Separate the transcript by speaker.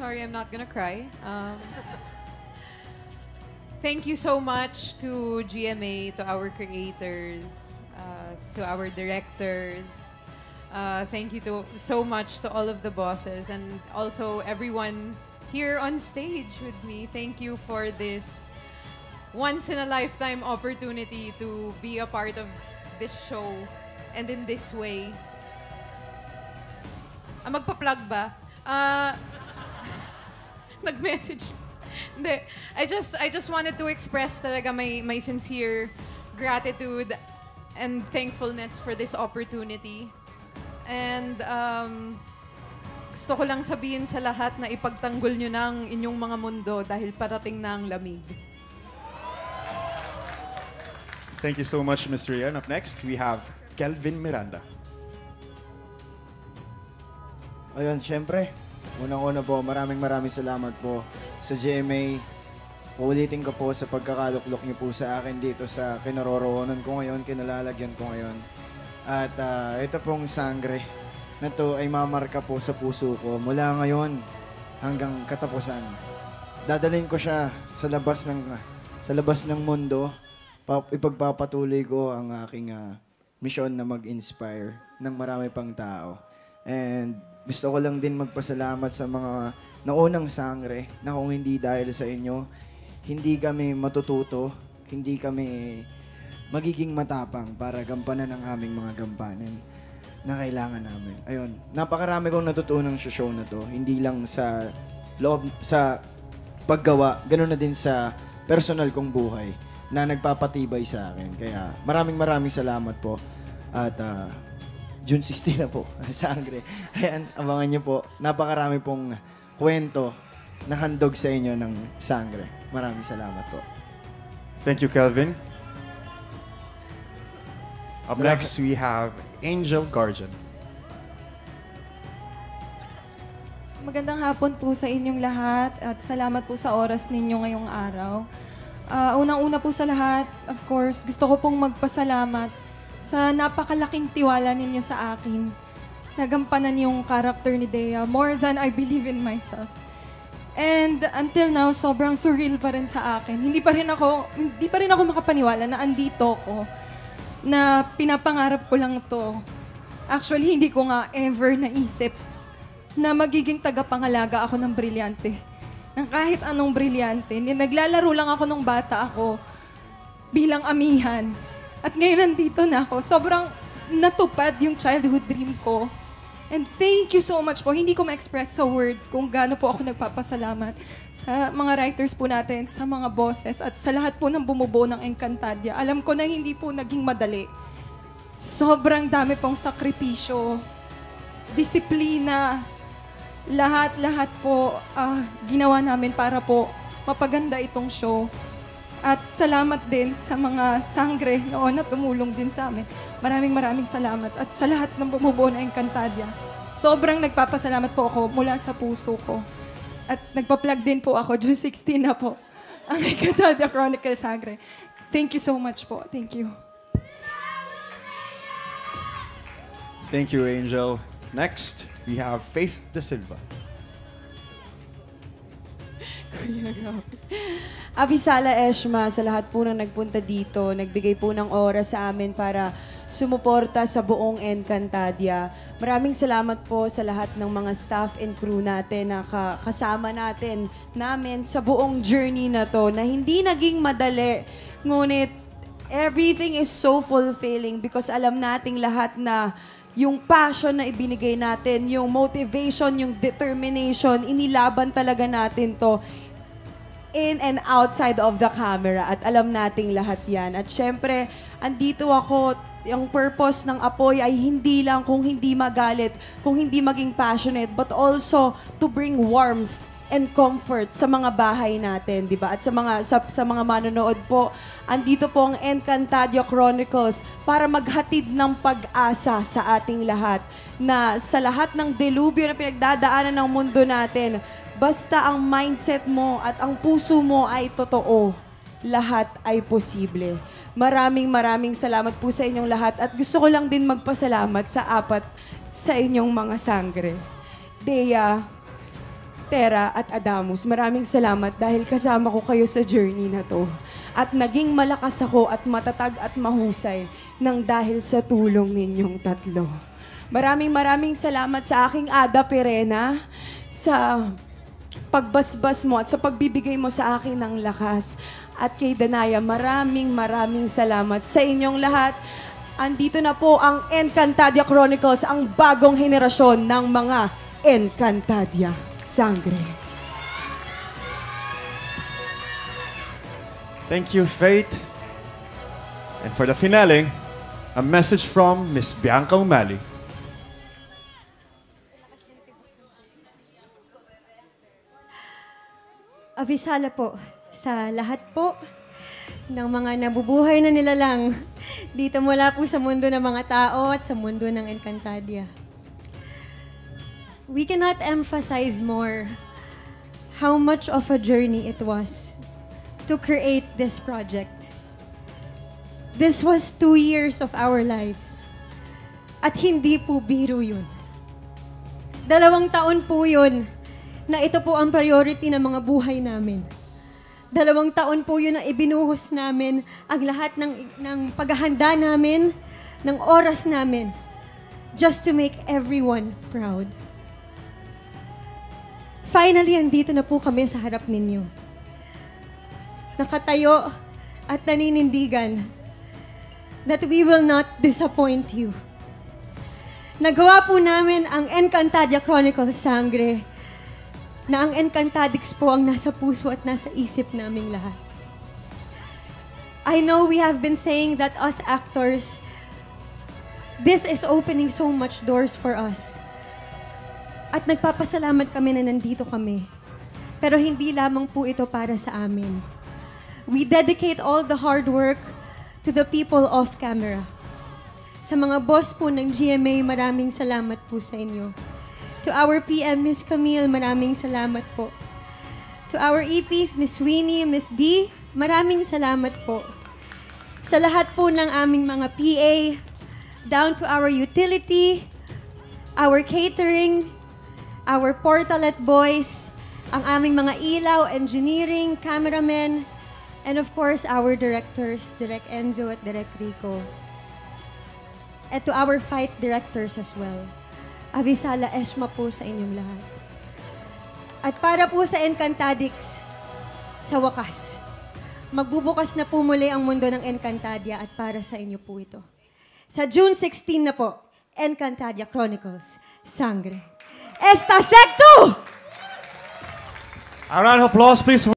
Speaker 1: Sorry, I'm not gonna cry. Thank you so much to GMA, to our creators, to our directors. Thank you so much to all of the bosses and also everyone here on stage with me. Thank you for this once-in-a-lifetime opportunity to be a part of this show and in this way. Magpa-plug ba? Nag-message. Hindi. I just wanted to express talaga my sincere gratitude and thankfulness for this opportunity. And gusto ko lang sabihin sa lahat na ipagtanggol nyo na ang inyong mga mundo dahil parating na ang lamig.
Speaker 2: Thank you so much, Ms. Rian. Up next, we have Kelvin Miranda.
Speaker 3: Ayun, syempre, unang-una po, maraming salamat po sa GMA. Uulitin ko po sa pagkakaluklok niyo po sa akin dito sa kinaroroonan ko ngayon, kinalalagyan ko ngayon. At ito pong sangre na to ay mamarka po sa puso ko mula ngayon hanggang katapusan. Dadalhin ko siya sa labas ng mundo. Ipagpapatuloy ko ang aking misyon na mag-inspire ng marami pang tao. And gusto ko lang din magpasalamat sa mga naunang sangre na kung hindi dahil sa inyo, hindi kami matututo, hindi kami magiging matapang para gampanan ang aming mga gampanin na kailangan namin. Ayun, napakarami kong natutunan sa show na to. Hindi lang sa loob, sa paggawa, ganoon na din sa personal kong buhay na nagpapatibay sa akin. Kaya maraming salamat po. At June 16 na po, sangre. Ayan, abangan niyo po. Napakarami pong kwento na handog sa inyo ng sangre. Maraming salamat po.
Speaker 2: Thank you, Kelvin. Up next, we have Angel Guardian.
Speaker 4: Magandang hapon po sa inyong lahat at salamat po sa oras ninyo ngayong araw. Unang-una po sa lahat, of course, gusto ko pong magpasalamat sa napakalaking tiwala ninyo sa akin. Nagampanan yung character ni Dea more than I believe in myself. And until now, sobrang surreal pa rin sa akin. Hindi pa rin ako makapaniwala na andito ko, na pinapangarap ko lang to. Actually, hindi ko nga ever naisip na magiging tagapangalaga ako ng brilyante. Ng kahit anong brilyante. Naglalaro lang ako nung bata ako bilang amihan. At ngayon nandito na ako. Sobrang natupad yung childhood dream ko. And thank you so much po. Hindi ko ma-express sa words kung gaano po ako nagpapasalamat sa mga writers po natin, sa mga bosses, at sa lahat po ng bumubuo ng Encantadia. Alam ko na hindi po naging madali. Sobrang dami pong sakripisyo, disiplina, lahat po ginawa namin para po mapaganda itong show. At salamat din sa mga sangre noon na tumulong din sa amin. Maraming salamat. At sa lahat ng bumubuo ng Encantadia, sobrang nagpapasalamat po ako mula sa puso ko. At nagpa-plug din po ako, June 16 na po, ang Encantadia Chronicles Sangre. Thank you so much po. Thank you.
Speaker 2: Thank you, Angel. Next, we have Faith De Silva.
Speaker 5: Avisala Eshma, sa lahat po na nagpunta dito, nagbigay po ng oras sa amin para sumuporta sa buong Encantadia. Maraming salamat po sa lahat ng mga staff and crew natin na kasama namin sa buong journey na to, na hindi naging madali. Ngunit, everything is so fulfilling because alam nating lahat na yung passion na ibinigay natin, yung motivation, yung determination, inilaban talaga natin to in and outside of the camera. At alam nating lahat yan. At syempre, andito ako, yung purpose ng Apoy ay hindi lang kung hindi magalit, kung hindi maging passionate, but also to bring warmth and comfort sa mga bahay natin, di ba? At sa mga manonood po, andito po ang Encantadia Chronicles para maghatid ng pag-asa sa ating lahat, na sa lahat ng delubyo na pinagdadaanan ng mundo natin, basta ang mindset mo at ang puso mo ay totoo, lahat ay posible. Maraming salamat po sa inyong lahat at gusto ko lang din magpasalamat sa apat sa inyong mga sangre. Dea, Tera at Adamus, maraming salamat dahil kasama ko kayo sa journey na to. At naging malakas ako at matatag at mahusay nang dahil sa tulong ninyong tatlo. Maraming salamat sa aking Ada Perena sa pagbasbas mo at sa pagbibigay mo sa akin ng lakas. At kay Danaya, maraming salamat sa inyong lahat. Andito na po ang Encantadia Chronicles, ang bagong henerasyon ng mga Encantadia Sangre.
Speaker 2: Thank you, Faith. And for the finale, a message from Miss Bianca Umali.
Speaker 6: Avisala po sa lahat po ng mga nabubuhay na nilalang dito mula po sa mundo ng mga tao at sa mundo ng Encantadia. We cannot emphasize more how much of a journey it was to create this project. This was 2 years of our lives. At hindi po biro yun. 2 taon po yun na ito po ang priority ng mga buhay namin. 2 taon po yun na ibinuhos namin ang lahat ng paghahanda namin, ng oras namin, just to make everyone proud. Finally, andito na po kami sa harap ninyo. Nakatayo at naninindigan that we will not disappoint you. Nagawa po namin ang Encantadia Chronicles Sangre, na ang Encantadix po ang nasa puso at nasa isip naming lahat. I know we have been saying that us actors, this is opening so much doors for us. At nagpapasalamat kami na nandito kami. Pero hindi lamang po ito para sa amin. We dedicate all the hard work to the people off camera. Sa mga boss po ng GMA, maraming salamat po sa inyo. To our PM, Miss Camille, maraming salamat po. To our EPs, Miss Winnie, Miss D, maraming salamat po. Sa lahat po ng aming mga PA, down to our utility, our catering, our portalet boys, ang aming mga ilaw, engineering, cameramen, and of course, our directors, Direk Enzo at Direk Rico. And to our fight directors as well. Avisala Eshma po sa inyong lahat. At para po sa Encantadix, sa wakas, magbubukas na po muli ang mundo ng Encantadia at para sa inyo po ito. Sa June 16 na po, Encantadia Chronicles, Sangre. Esta secto!
Speaker 2: A round of applause, please.